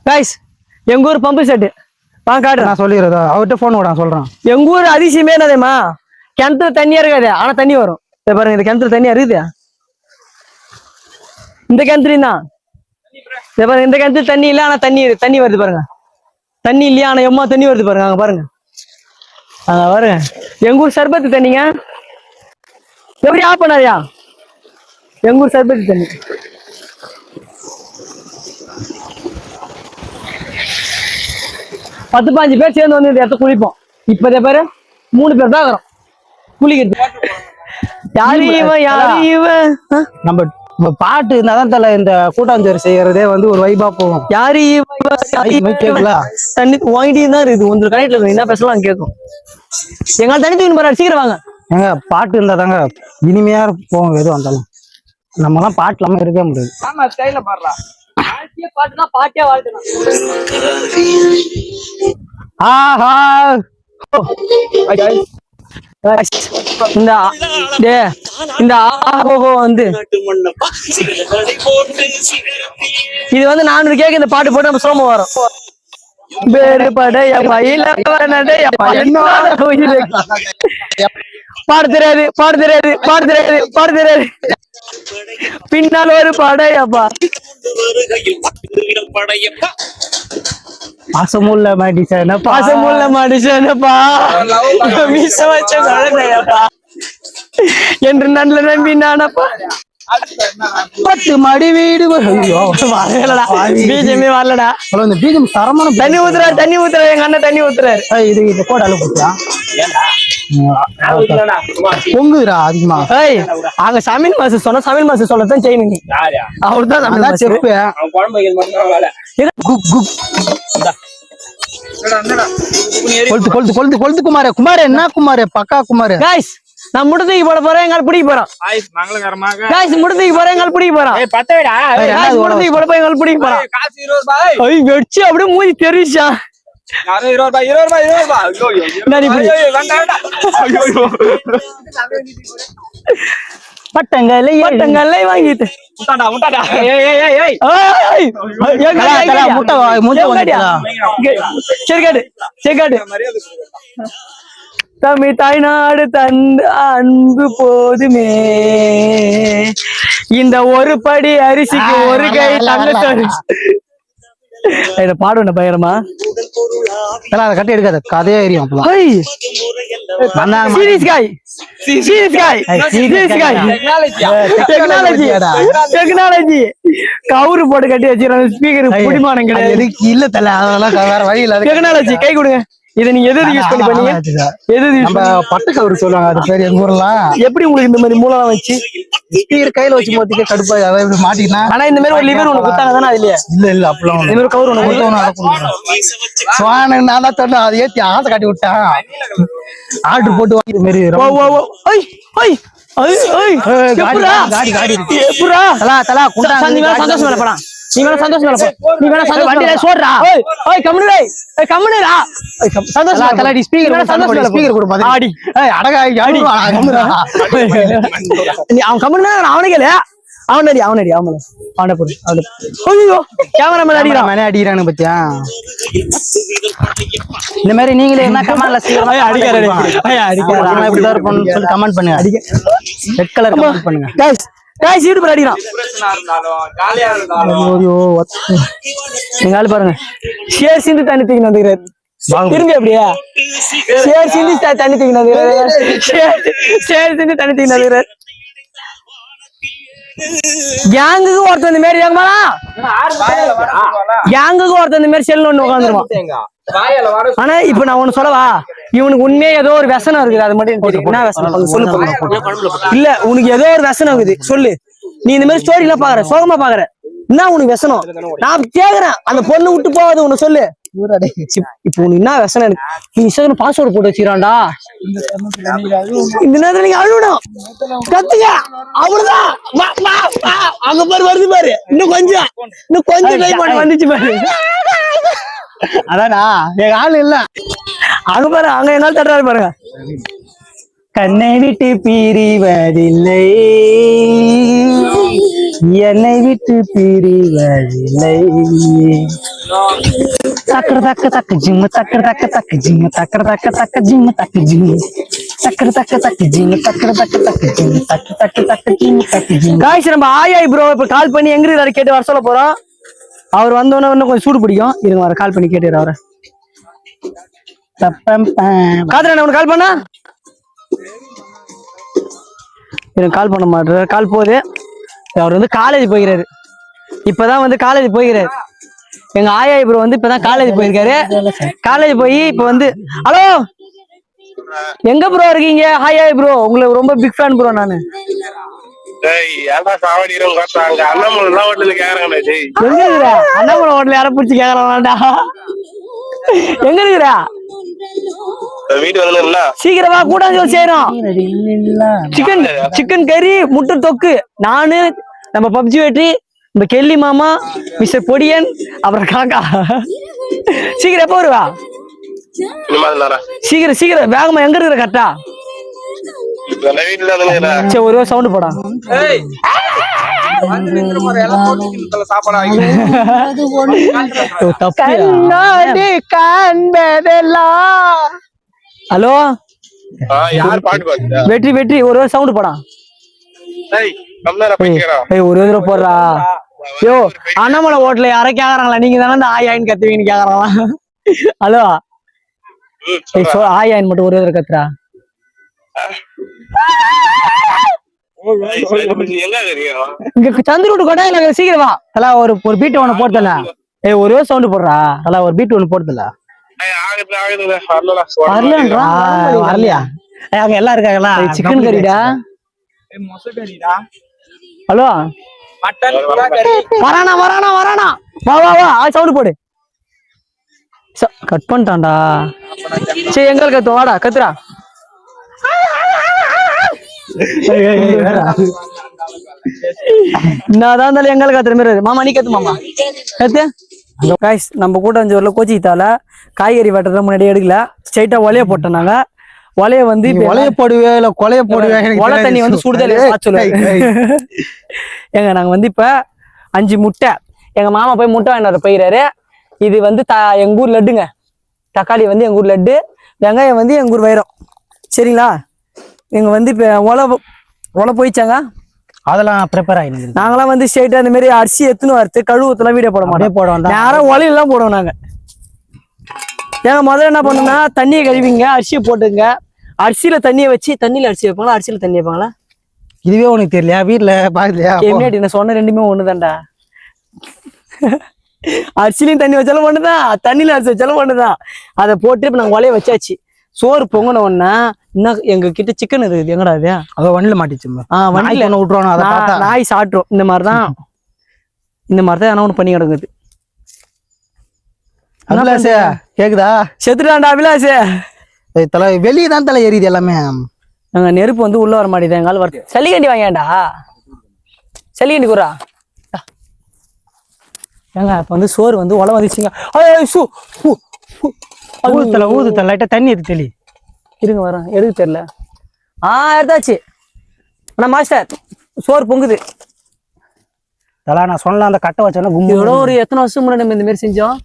Guys எங்க ஊர் pump set வாங்க காட்டுறேன். நான் சொல்லிடுறதா அவர்கிட்ட போன் விட சொல்றேன். எங்க ஊர் அதிசயமே என்னதேமா, கிணத்துல தண்ணியா இருக்காது ஆனா தண்ணி வரும். பாருங்க இந்த கிணத்துல தண்ணியா இருக்குது, இந்த கிணத்துலயும் தான். பாருங்க இந்த கிணத்துல தண்ணி இல்ல ஆனா தண்ணி வருது பாருங்க. தண்ணி இல்லையா ஆனா எம்மா தண்ணி வருது பாருங்க. அங்க பாருங்க, அங்க பாருங்க எங்க ஊர் சர்பத்து தண்ணிங்க. எப்படி ஆஃப் பண்ணாரியா? எங்க ஊர் சர்பத்து தண்ணி. பத்து 15 பேர் சேர்ந்து வந்து இந்த இடத்த குளிப்போம். இப்பதே பேரு 3 பேர் தான் இருக்கிறோம் குளிக்கிறது. யாரு இவன் நம்ம பாட்டு இருந்தாதான் தல இந்த கூட்டாஞ்சோறு செய்யறதே வந்து ஒரு வைபா போகும். யாரு கேட்கல தண்ணி வாங்கிட்டு தான் இருக்குது. ஒன்று கடையில இருக்கு என்ன பேசலாம் கேட்கும். எங்கால தண்ணி தூக்கி போறாரு, சீக்கிரம் வாங்க. ஏங்க பாட்டு இருந்தா தாங்க இனிமையா போகும். எதுவும் வந்தாலும் நம்ம எல்லாம் பாட்டு இல்லாம இருக்கவே முடியாது. பாட்டுனா பாட்டே வாழ்க்கணும். வந்து இது வந்து 400 கேக்கு இந்த பாட்டு போட்டு நம்ம சோம வரும். பாடு தெரியாது பாடு தெரியாது பாடு தெரியாது பாடு தெரியாது. பின்னால் ஒரு படையப்பா, பாசமுள்ள மனுஷனப்பா, பாசமுள்ள மனுஷனப்பா, மீச வச்ச குழந்தையப்பா என்று நல்ல நம்பி நானப்பா. 10 மாடி வீடு பீஜமே வரலடா. இந்த பீஜம் தரமான தண்ணி ஊத்துறாரு தண்ணி ஊத்துறாரு எங்க அண்ணன் தண்ணி ஊத்துறாரு. இது இந்த கோட அளவு போச்சா பொங்குதுரா அதிகமா. அங்க சமையல் மாசு சொன்ன சமையல் மாசு சொல்லத்தான் செய்யணும். நீ அவர் தான் செப்பு கொழுத்து கொழுத்து குமார குமார என்ன குமார பக்கா குமார. காய்ஸ் நான் முட்டத்துக்கு போட போறேன், எங்கால பிடிக்க போறோம். காய்ஸ் முட்டத்துக்கு போறேன், எங்கால பிடிக்க போறோம். முட்டத்துக்கு போட போய் எங்கால பிடிக்க போறோம். வெச்சு அப்படியே மூஞ்சி தெரிச்சா. பட்டங்களை பட்டங்களை வாங்கிட்டு தமிழ் தாய்நாடு தந்த அன்பு போதுமே, இந்த ஒரு படி அரிசிக்கு ஒரு கை தங்க. இத பாடுன பயரமா அதை கட்டி எடுக்காத கதையா எரியும். டெக்னாலஜி கவுரு போட்டு கட்டி வச்சிருக்காங்க. ஸ்பீக்கர் குடிமானம் கிடையாது இல்ல தல, அதெல்லாம் வேற வழி இல்ல. டெக்னாலஜி கை கொடுங்க. இதை நீங்க எது யூஸ் பண்ணீங்க? எது பட்டு கவுரு சொல்லுவாங்க, அது பேர் எங்க ஊர்லாம். எப்படி உங்களுக்கு இந்த மாதிரி மூலம் வச்சு ஸ்பீக்கர் கையில வச்சு மோதிக்க கடுப்பா அதை இப்படி மாட்டிக்கினா. ஆனா இந்த மாதிரி ஒரு லிவர் ஒண்ணு குத்தாங்க தானே இல்லையா? இல்ல இல்ல அப்பெல்லாம் இந்த மாதிரி கவுரு ஒண்ணு சுவானு நான் தான் சொன்னேன். அதை ஏத்தி ஆசை காட்டி விட்டான். ஆர்டர் போட்டு வாங்கி மாரி சந்தோஷம் இல்ல படம். நீ வேணா சந்தோஷம் இல்ல, நீ வேணா சந்தோஷம் வண்டியில சோடுறா. ஓய் கம்முனு கம்முனுடா. சந்தோஷம் தலாடி ஸ்பீக்கர் சந்தோஷம் இல்ல, ஸ்பீக்கர் கொடு பாதி. ஆடி அடகா ஆடி நீ அவன் கம்முனு அவனே கேளு. அவனடி அவனடி அவனை போடு அவன. ஐயோ கேமராமேன் அடிக்கிறானு பத்தியா. இந்த மாதிரி நீங்களே என்ன கமெண்ட்ல சீக்கிரமா அடிக்காரடி இப்படிதான் இருப்போம்னு சொல்லி கமெண்ட் பண்ணுங்க. ரெட் கலர் கமெண்ட் பண்ணுங்க. காய் சீடு போய் அடிக்கிறான். நீங்க ஆளு பாருங்க, ஷேர் சிந்து தண்ணி தூக்கி வந்துக்கிறாரு. திரும்பி அப்படியா ஷேர் சிந்து தண்ணி தூக்கி வந்துக்கிறாரு. ஷேர் சிந்து தண்ணி தூக்கி வந்துக்கிறாரு. கேங்குக்கு ஒருத்தர் இந்த மாதிரி ஏங்கமாடா, கேங்குக்கு ஒருத்தர் இந்த மாதிரி செல்ல ஒண்ணு உட்காந்துருவான். ஆனா இப்ப நான் ஒண்ணு சொல்லவா, இவனுக்கு உண்மையே ஏதோ ஒரு వ్యసனம் இருக்குது. அது மட்டும் என்ன వ్యసனம் சொல்லு. இல்ல உனக்கு ஏதோ ஒரு వ్యసனம் இருக்குது சொல்லு. நீ இந்த மாதிரி ஸ்டோரி எல்லாம் பாக்குற, சோகமா பாக்குற, என்ன உனக்கு వ్యసனம்? நான் கேக்குறேன், அந்த பொண்ணு விட்டு போகாது உனக்கு சொல்லு. இப்ப உனக்கு என்ன వ్యసனம்? நீ இன்ஸ்டாகிராம் பாஸ்வேர்டு போட்டு வச்சுக்கிறான்டா. இந்த நேரத்துல நீங்க அழுவணும், கத்துங்க. அவ்வளவுதான். அங்க பாரு வருது பாரு, இன்னும் கொஞ்சம் டைம் பண்ண வந்துச்சு பாரு. அதானா எங்க ஆளு இல்ல. அங்க பாரு, அங்க என்னால தட்டுறாரு பாருங்க. கண்ணை விட்டு பிரிவதில்லை என்னை விட்டு பிரிவதில்லை. தக்கட தக்க தக்க ஜிம்மு தக்கட தக்க தக்க ஜிம்மு தக்கட தக்க தக்க ஜிம்மு தக்க ஜிம்மு தக்கட தக்க தக்க ஜிம்மு தக்கட தக்க தக்க ஜிம்மு தக்க தக்க தக்க ஜிம்மு தக்க ஜிம்மு. காய்ஸ் நம்ம ஆயாய் ப்ரோ இப்ப கால் பண்ணி எங்க இருக்காரு கேட்டு வர சொல்ல போறோம். அவர் வந்தோடனே இன்னும் கொஞ்சம் சூடு பிடிக்கும். இருங்க வர கால் பண்ணி கேட்டுரு அவரை. காதரன் உனக்கு கால் பண்ணா எனக்கு கால் பண்ண மாட்டாரு. கால் போகுது. அவர் வந்து காலேஜ் போகிறாரு. இப்பதான் வந்து காலேஜ் போகிறாரு. எங்க ஆயாய் ப்ரோ வந்து இப்பதான் காலேஜ் போயிருக்காரு. காலேஜ் போய் இப்ப வந்து ஹலோ எங்க ப்ரோ இருக்கீங்க? ஆயாய் ப்ரோ உங்களுக்கு ரொம்ப பிக் ஃபேன் ப்ரோ நானு. அண்ணாமலை ஹோட்டல் யார பிடிச்சி கேக்குறான்டா. எங்க இருக்கிறா? சீக்கிரமா கூட்டாஞ்சோறு செய்யறோம். சிக்கன் கறி முட்டை தொக்கு நானு நம்ம பப்ஜி வெற்றி நம்ம கெல்லி மாமா மிஸ்டர் பொடியன் அப்புறம் காக்கா. சீக்கிரம் எப்ப வருவா? சீக்கிரம் சீக்கிரம் வேகமா எங்க இருக்கிற கரெக்டா? சரி ஒரு சவுண்ட் போடா. ஹலோ வெற்றி வெற்றி ஒரு சவுண்ட் போடா. ஒரு தடவை போடுறா. யோ அண்ணாமலை ஹோட்டல்ல யாரோ கேக்குறாங்களா? நீங்க தானே இந்த ஆயாயின்னு கத்துவீங்கன்னு கேக்குறாங்களா? ஹலோ ஆயாயின் மட்டும் ஒரு தடவை கத்துறா. இங்க சந்திரூட்டு கொட்டா சீக்கிரமா தலா ஒரு பீட் ஒண்ணு போடுதல. ஒரே சவுண்ட் போடுறா தலா ஒரு பீட் ஒண்ணு போடுதல. வரலையா? அங்க எல்லாம் இருக்காங்களா? சிக்கன் கறிடா. ஹலோ வரானா வரானா வரானா வா வா வா சவுண்ட் போடு. கட் பண்ணிட்டான்டா. சரி எங்க கத்து வாடா கத்துறா. என்னதான் இருந்தாலும் எங்களுக்கு கத்துற மாதிரி மாமா நீ கத்து மாமா கத்து. காய்ஸ் நம்ம கூட்டாஞ்சோறுல கோச்சித்தால காய்கறி வெட்டுறத முன்னாடி எடுக்கல. ஸ்ட்ரைட்டா ஒலைய போட்டோம். நாங்க ஒலைய வந்து ஒலைய போடுவே இல்ல கொலைய போடுவே. ஒலை தண்ணி வந்து சுடுதல் ஏங்க நாங்க வந்து இப்ப 5 முட்டை எங்க மாமா போய் முட்டை வாங்கிட்டு போயிறாரு. இது வந்து எங்க ஊர் லட்டுங்க. தக்காளி வந்து எங்க ஊர் லட்டு. வெங்காயம் வந்து எங்க ஊர் வைரம். சரிங்களா? எங்க வந்து இப்ப ஒலை போயிச்சாங்க. அதெல்லாம் ப்ரிப்பேர் ஆயிடுங்க. நாங்களாம் வந்து ஸ்ட்ரைட்டா இந்த மாதிரி அரிசி எத்துன்னு வரது கழுவுத்தெல்லாம் வீடியோ போட மாட்டோம். போடுவோம் யாரும் ஒலையெல்லாம் போடுவோம் நாங்க. ஏங்க முதல்ல என்ன பண்ணோம்னா தண்ணியை கழுவிங்க அரிசியை போட்டுங்க. அரிசியில தண்ணியை வச்சு தண்ணியில அரிசி வைப்பாங்களா அரிசியில தண்ணி வைப்பாங்களா? இதுவே உனக்கு தெரியலையா? வீட்டுல பாக்கலையா? நான் சொன்ன ரெண்டுமே ஒண்ணுதான்டா. அரிசிலையும் தண்ணி வச்சாலும் ஒண்ணுதான், தண்ணியில அரிசி வச்சாலும் ஒண்ணுதான். அதை போட்டு இப்ப நாங்க ஒலைய வச்சாச்சு. சோறு பொங்கின உடனே இன்னும் எங்க கிட்ட சிக்கன் இருக்குது. எங்கடா இது? அவ வண்டியில மாட்டிச்சு. வண்டியில விட்டுருவானு நாய் சாப்பிட்டுரும். இந்த மாதிரிதான் என்ன ஒண்ணு பண்ணி கிடக்குது. அபிலாஷ் கேக்குதா? செத்துட்டான்டா அபிலாஷ். வெளியே தான் தலை எரியுது எல்லாமே. நாங்க நெருப்பு வந்து உள்ள வர மாட்டேங்குது. எங்கால வர சளிகண்டி வாங்கியாண்டா. சளிகண்டி கூறா ஏங்க இப்ப வந்து சோறு வந்து உல வந்துச்சுங்க. ஊதுல லைட்டா தண்ணி எடுத்து தெளி. இருங்க வரேன். எடுக்க தெரியல. எடுத்தாச்சு. ஆனா மாஸ்டர் சோறு பொங்குது. தலா நான் சொன்னல அந்த கட்டை வச்சோன்னா இதோட ஒரு எத்தனை வருஷம் முன்னாடி நம்ம இந்த மாதிரி செஞ்சோம்?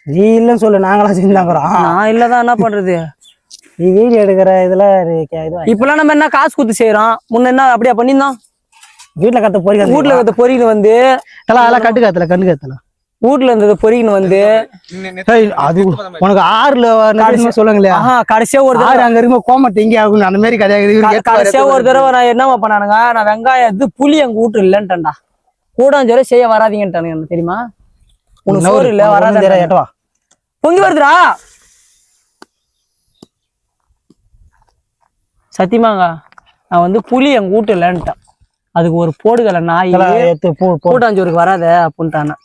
நீ இல்லன்னு சொல்லு, நாங்களா செஞ்சாங்கிறோம். நான் இல்லதான் என்ன பண்றது? நீ வீடியோ எடுக்கிற இதுல இப்பெல்லாம் நம்ம என்ன காசு குத்து செய்யறோம். முன்ன என்ன அப்படியா பண்ணிருந்தோம்? வீட்டுல கத்த பொறிக்க வீட்டுல கத்த பொறிக்கணும் வந்து அதெல்லாம் கட்டு காத்துல கண்ணு காத்துல வீட்டுல இருந்தது பொறிக்கணும் வந்து. அது உனக்கு 6ல சொல்லுங்க இல்லையா? கடைசியா ஒரு தடவை அங்க இருக்கும் கோமட்டு இங்கே ஆகும் அந்த மாதிரி கதையாக. கடைசியா ஒரு தடவை நான் என்ன பண்ணானுங்க, நான் வெங்காயம் இது புளி எங்க வீட்டு இல்லன்ட்டா. கூடாஞ்சோரை செய்ய வராதீங்கன்ட்டானுங்க. எனக்கு தெரியுமா? உனக்கு சோறு இல்ல வராதா? பொங்கி வருதுடா சத்தியமாங்க. நான் வந்து புளி எங்க வீட்டு இல்லன்ட்டேன். அதுக்கு ஒரு போடுகலை நாய் கூட்டாஞ்சோருக்கு வராத அப்படின்ட்டான.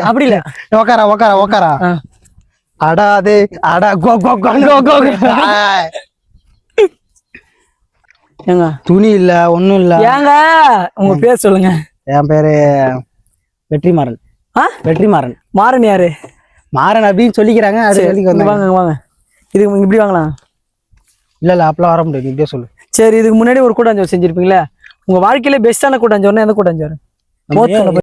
அப்படி இல்ல உக்காரா அடாதே அடா ஏங்க துணி இல்ல ஒண்ணும் இல்ல. ஏங்க உங்க பேர் சொல்லுங்க. என் பேரு வெற்றிமாறன். வெற்றிமாறன். மாறன் யாரு? மாறன் அப்படின்னு சொல்லிக்கிறாங்க. அது வாங்க வாங்க. இது இப்படி வாங்கலாம். இல்ல அப்பெல்லாம் வர முடியாது. இப்படியே சொல்லு. சரி இதுக்கு முன்னாடி ஒரு கூட்டாஞ்சோறு செஞ்சிருப்பீங்களா? உங்க வாழ்க்கையில பெஸ்டான கூட்டாஞ்சோறுனா எந்த கூட்டாஞ்சோறு?